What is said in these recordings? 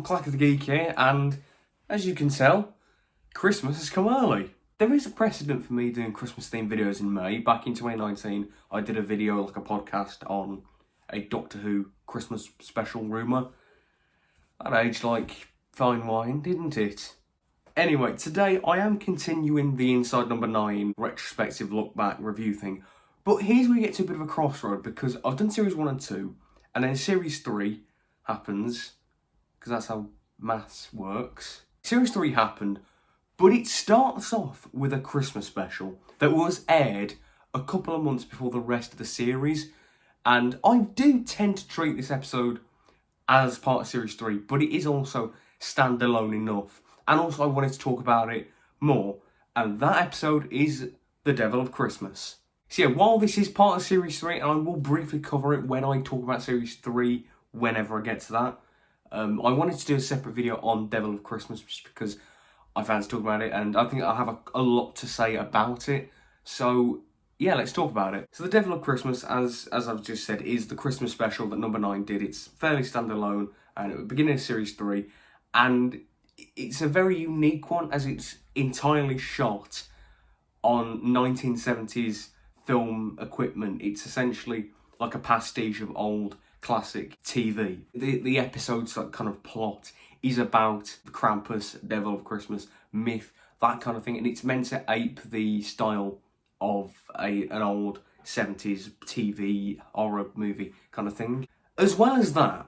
Clack of the Geek here, and as you can tell, Christmas has come early. There is a precedent for me doing Christmas-themed videos in May. Back in 2019, I did a video, like a podcast, on a Doctor Who Christmas special rumour. That aged like fine wine, didn't it? Anyway, today I am continuing the Inside No.9 retrospective look-back review thing. But here's where we get to a bit of a crossroad, because I've done Series 1 and 2, and then Series 3 happens, because that's how maths works. Series 3 happened, but it starts off with a Christmas special that was aired a couple of months before the rest of the series, and I do tend to treat this episode as part of Series 3, but it is also standalone enough. And also I wanted to talk about it more, and that episode is The Devil of Christmas. So yeah, while this is part of Series 3, and I will briefly cover it when I talk about Series 3, whenever I get to that, I wanted to do a separate video on Devil of Christmas just because I fancy talking about it, and I think I have a lot to say about it. So yeah, let's talk about it. So The Devil of Christmas, as I've just said, is the Christmas special that No.9 did. It's fairly standalone, and at the beginning of Series 3, and it's a very unique one as it's entirely shot on 1970s film equipment. It's essentially like a pastiche of old classic TV. The episode's like kind of plot is about the Krampus, Devil of Christmas myth, that kind of thing, and it's meant to ape the style of an old 70s TV horror movie kind of thing. As well as that,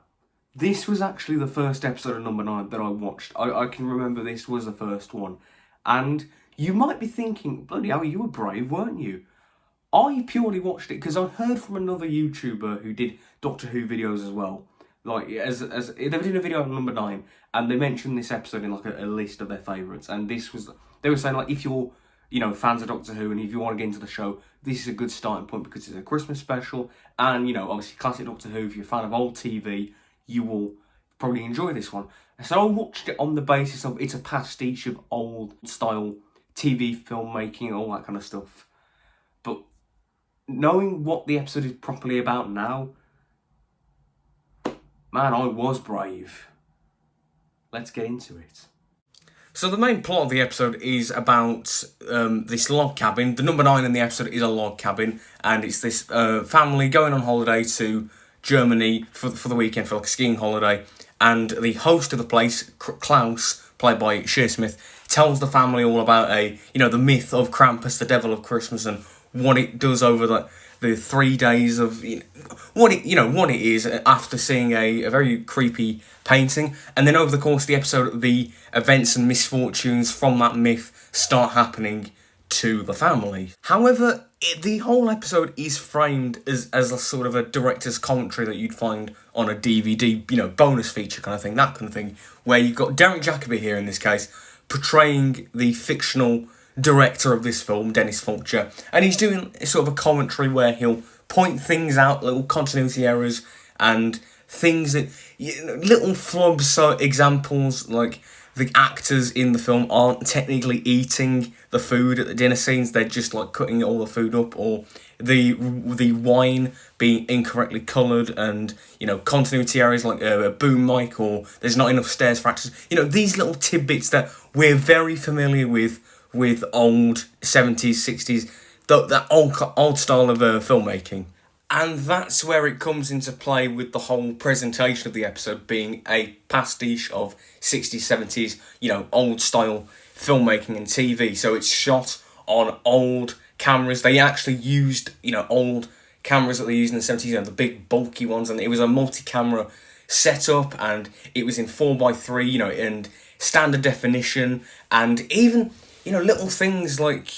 this was actually the first episode of No.9 that I watched. I can remember this was the first one. And you might be thinking, bloody hell, you were brave, weren't you? I purely watched it because I heard from another YouTuber who did Doctor Who videos as well. Like, as they were doing a video on No.9, and they mentioned this episode in like a list of their favourites. And this was, they were saying like, if you're, fans of Doctor Who, and if you want to get into the show, this is a good starting point because it's a Christmas special. And, obviously classic Doctor Who, if you're a fan of old TV, you will probably enjoy this one. So I watched it on the basis of it's a pastiche of old style TV filmmaking and all that kind of stuff. But knowing what the episode is properly about now, man, I was brave. Let's get into it. So the main plot of the episode is about this log cabin. The No.9 in the episode is a log cabin, and it's this family going on holiday to Germany for the weekend for like a skiing holiday, and the host of the place, Klaus, played by Shearsmith, tells the family all about the myth of Krampus, the Devil of Christmas, and what it does over the 3 days of what it is after seeing a very creepy painting. And then over the course of the episode, the events and misfortunes from that myth start happening to the family. However, the whole episode is framed as a sort of a director's commentary that you'd find on a DVD, bonus feature kind of thing, that kind of thing, where you've got Derek Jacobi here in this case, portraying the fictional director of this film, Dennis Fulcher, and he's doing sort of a commentary where he'll point things out, little continuity errors, and things that, little flubs, so examples like the actors in the film aren't technically eating the food at the dinner scenes, they're just like cutting all the food up, or the wine being incorrectly coloured, and continuity errors like a boom mic, or there's not enough stairs for actors. These little tidbits that we're very familiar with old 70s, 60s, that old style of filmmaking. And that's where it comes into play with the whole presentation of the episode being a pastiche of 60s, 70s, old style filmmaking and TV. So it's shot on old cameras. They actually used, old cameras that they used in the 70s, the big bulky ones, and it was a multi-camera setup, and it was in 4:3, and standard definition, and even, little things like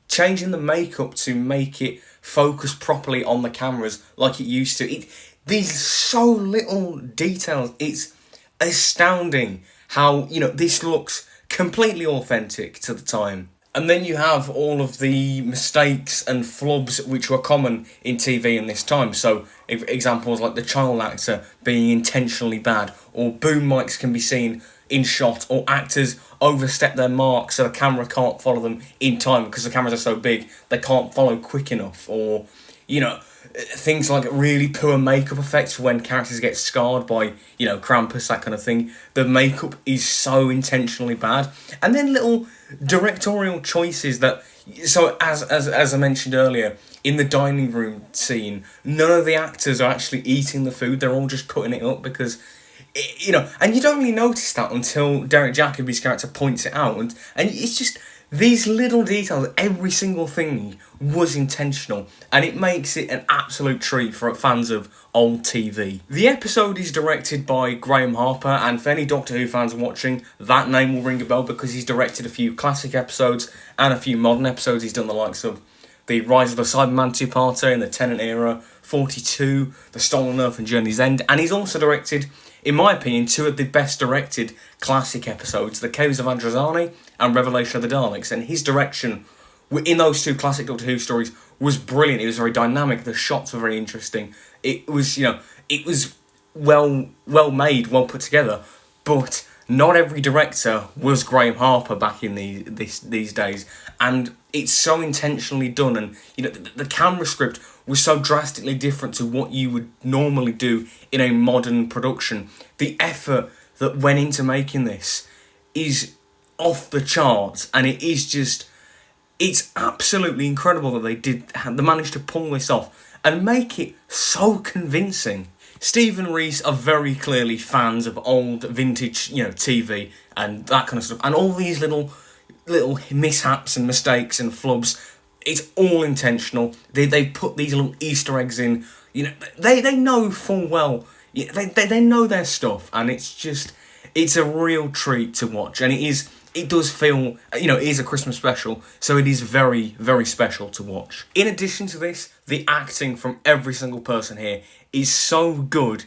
changing the makeup to make it focus properly on the cameras like it used to. These so little details. It's astounding how, this looks completely authentic to the time. And then you have all of the mistakes and flubs which were common in TV in this time. So examples like the child actor being intentionally bad, or boom mics can be seen in shot, or actors overstep their mark so the camera can't follow them in time because the cameras are so big they can't follow quick enough, or things like really poor makeup effects for when characters get scarred by, Krampus, that kind of thing. The makeup is so intentionally bad. And then little directorial choices that... So, as I mentioned earlier, in the dining room scene, none of the actors are actually eating the food. They're all just cutting it up because... and you don't really notice that until Derek Jacobi's character points it out. And it's just... These little details, every single thing was intentional, and it makes it an absolute treat for fans of old TV. The episode is directed by Graham Harper, and for any Doctor Who fans watching, that name will ring a bell because he's directed a few classic episodes and a few modern episodes. He's done the likes of the Rise of the Cyberman two-parter in the Tennant era, 42, The Stolen Earth and Journey's End, and he's also directed, in my opinion, two of the best directed classic episodes, The Caves of Androzani and Revelation of the Daleks, and his direction in those two classic Doctor Who stories was brilliant. It was very dynamic, the shots were very interesting, it was, it was well made, well put together, but not every director was Graham Harper back in these days, and it's so intentionally done, and the camera script was so drastically different to what you would normally do in a modern production. The effort that went into making this is off the charts, and it's absolutely incredible that they managed to pull this off and make it so convincing. Steve and Reese are very clearly fans of old vintage, TV and that kind of stuff, and all these little mishaps and mistakes and flubs, it's all intentional. They put these little Easter eggs in. They know full well. They know their stuff, and it's a real treat to watch, and it does feel, it is a Christmas special, so it is very, very special to watch. In addition to this, the acting from every single person here is so good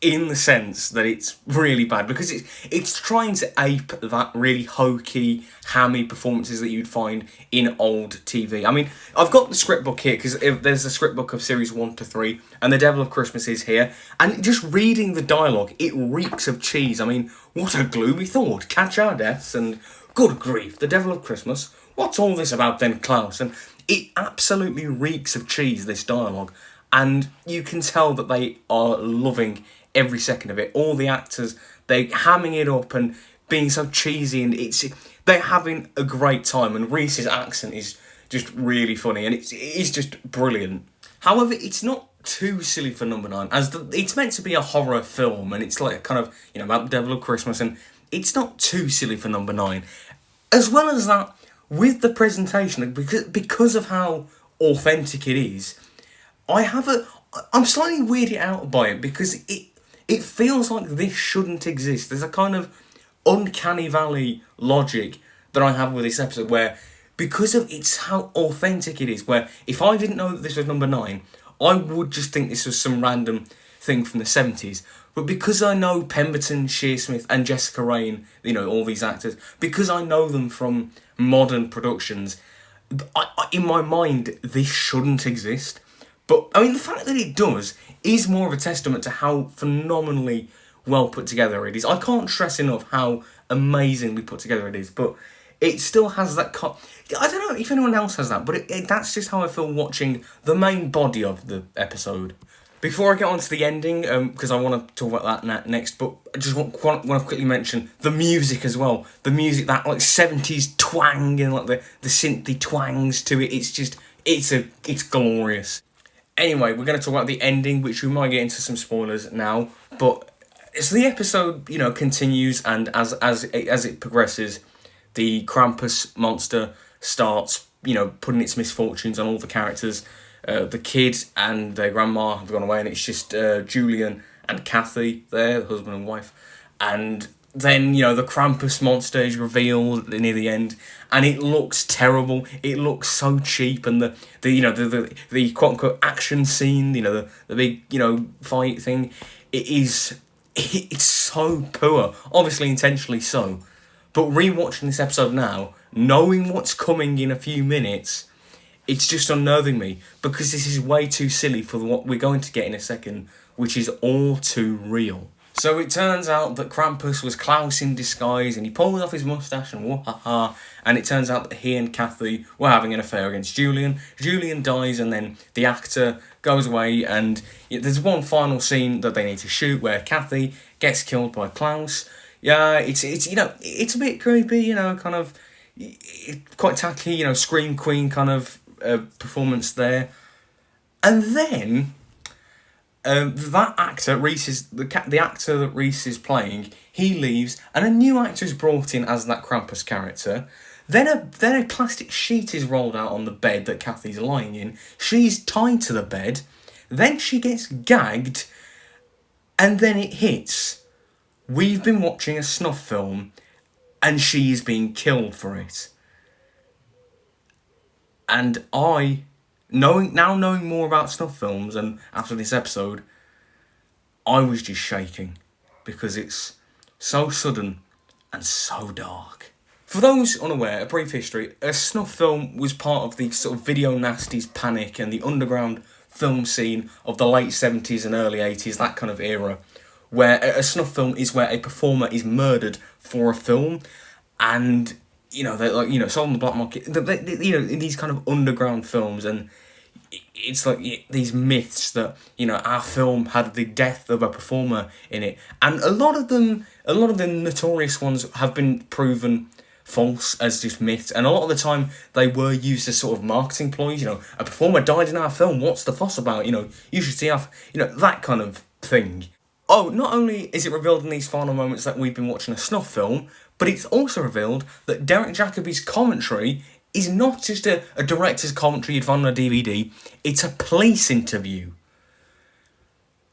in the sense that it's really bad, because it's trying to ape that really hokey, hammy performances that you'd find in old TV. I mean, I've got the script book here, because there's a script book of series 1 to 3, and The Devil of Christmas is here, and just reading the dialogue, it reeks of cheese. I mean, what a gloomy thought, catch our deaths, and good grief, The Devil of Christmas, what's all this about then, Klaus? And it absolutely reeks of cheese, this dialogue, and you can tell that they are loving every second of it. All the actors, they're hamming it up and being so cheesy, and they're having a great time, and Reese's accent is just really funny, and it's just brilliant. However, it's not too silly for number 9, as it's meant to be a horror film, and it's like kind of, about the Devil of Christmas, and it's not too silly for number 9. As well as that, with the presentation, because of how authentic it is, I'm slightly weirded out by it, because it feels like this shouldn't exist. There's a kind of uncanny valley logic that I have with this episode, where because of how authentic it is, where if I didn't know that this was number 9, I would just think this was some random thing from the 70s. But because I know Pemberton, Shearsmith and Jessica Raine, all these actors, because I know them from modern productions, in my mind, this shouldn't exist. But, I mean, the fact that it does is more of a testament to how phenomenally well put together it is. I can't stress enough how amazingly put together it is, but it still has that... I don't know if anyone else has that, but that's just how I feel watching the main body of the episode. Before I get on to the ending, because I want to talk about that next, but I just want to quickly mention the music as well. The music, that like 70s twang and like the synthy twangs to it. It's glorious. Anyway, we're going to talk about the ending, which we might get into some spoilers now. But as the episode, continues, and as it progresses, the Krampus monster starts, putting its misfortunes on all the characters. The kid and their grandma have gone away, and it's just Julian and Kathy there, the husband and wife. And then, the Krampus monster is revealed near the end, and it looks terrible. It looks so cheap, and the quote unquote action scene, the big fight thing, it's so poor, obviously intentionally so. But rewatching this episode now, knowing what's coming in a few minutes, it's just unnerving me, because this is way too silly for what we're going to get in a second, which is all too real. So it turns out that Krampus was Klaus in disguise, and he pulls off his moustache and wah-ha-ha, and it turns out that he and Kathy were having an affair against Julian. Julian dies, and then the actor goes away, and there's one final scene that they need to shoot where Kathy gets killed by Klaus. Yeah, it's it's a bit creepy, kind of quite tacky, Scream Queen kind of performance there. And then that actor, the actor that Reese is playing, he leaves, and a new actor is brought in as that Krampus character. Then a plastic sheet is rolled out on the bed that Kathy's lying in. She's tied to the bed. Then she gets gagged, and then it hits. We've been watching a snuff film, and she is being killed for it. And knowing more about snuff films, and after this episode, I was just shaking because it's so sudden and so dark. For those unaware, a brief history, a snuff film was part of the sort of video nasties panic and the underground film scene of the late 70s and early 80s, that kind of era, where a snuff film is where a performer is murdered for a film, and they're sold on the black market. In these kind of underground films, and it's like these myths that our film had the death of a performer in it, and a lot of the notorious ones have been proven false as just myths, and a lot of the time they were used as sort of marketing ploys. A performer died in our film. What's the fuss about? You should see our that kind of thing. Oh, not only is it revealed in these final moments that we've been watching a snuff film, but it's also revealed that Derek Jacobi's commentary is not just a director's commentary you'd find on a DVD, it's a police interview.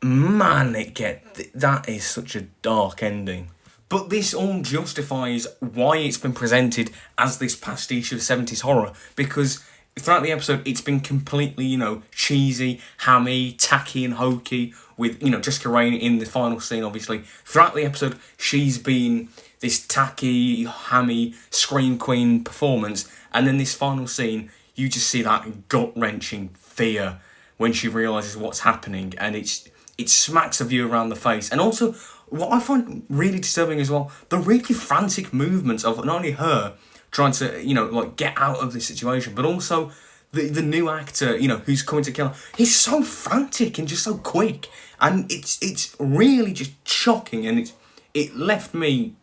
Man, that is such a dark ending. But this all justifies why it's been presented as this pastiche of 70s horror, because throughout the episode it's been completely, cheesy, hammy, tacky and hokey, with, Jessica Raine in the final scene, obviously. Throughout the episode, she's been this tacky, hammy, Scream Queen performance, and then this final scene, you just see that gut-wrenching fear when she realises what's happening, and it smacks of you around the face. And also, what I find really disturbing as well, the really frantic movements of not only her trying to, get out of this situation, but also the new actor, who's coming to kill her. He's so frantic and just so quick, and it's really just shocking, and it left me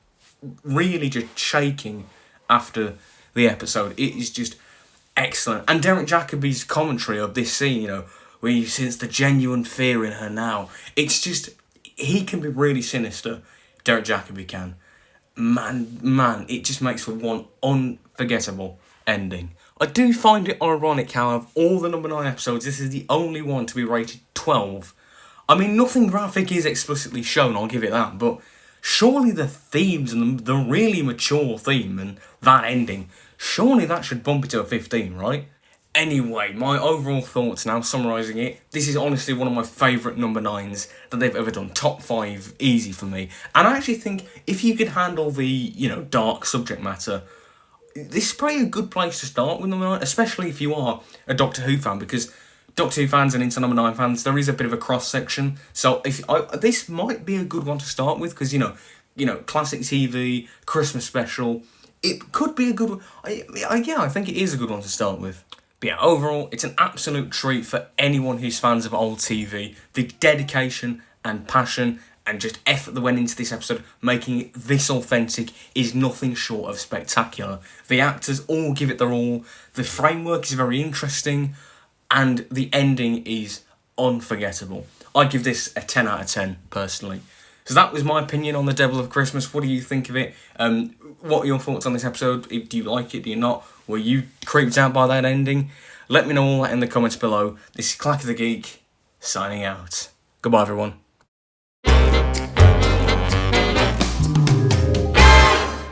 really just shaking after the episode. It is just excellent. And Derek Jacobi's commentary of this scene, where you sense the genuine fear in her now. It's just, he can be really sinister, Derek Jacobi can. Man, it just makes for one unforgettable ending. I do find it ironic how of all the number 9 episodes, this is the only one to be rated 12. I mean, nothing graphic is explicitly shown, I'll give it that, but surely the themes and the really mature theme and that ending, surely that should bump it to a 15, right? Anyway, my overall thoughts now, summarising it, this is honestly one of my favourite number 9s that they've ever done. Top 5, easy for me. And I actually think if you could handle the, dark subject matter, this is probably a good place to start with number 9, especially if you are a Doctor Who fan, because Doctor Who fans and into number 9 fans, there is a bit of a cross-section. So this might be a good one to start with, because, classic TV, Christmas special, it could be a good one. I think it is a good one to start with. But yeah, overall, it's an absolute treat for anyone who's fans of old TV. The dedication and passion and just effort that went into this episode, making it this authentic, is nothing short of spectacular. The actors all give it their all, the framework is very interesting, and the ending is unforgettable. I give this a 10 out of 10, personally. So that was my opinion on The Devil of Christmas. What do you think of it? What are your thoughts on this episode? Do you like it? Do you not? Were you creeped out by that ending? Let me know all that in the comments below. This is Clack of the Geek, signing out. Goodbye, everyone.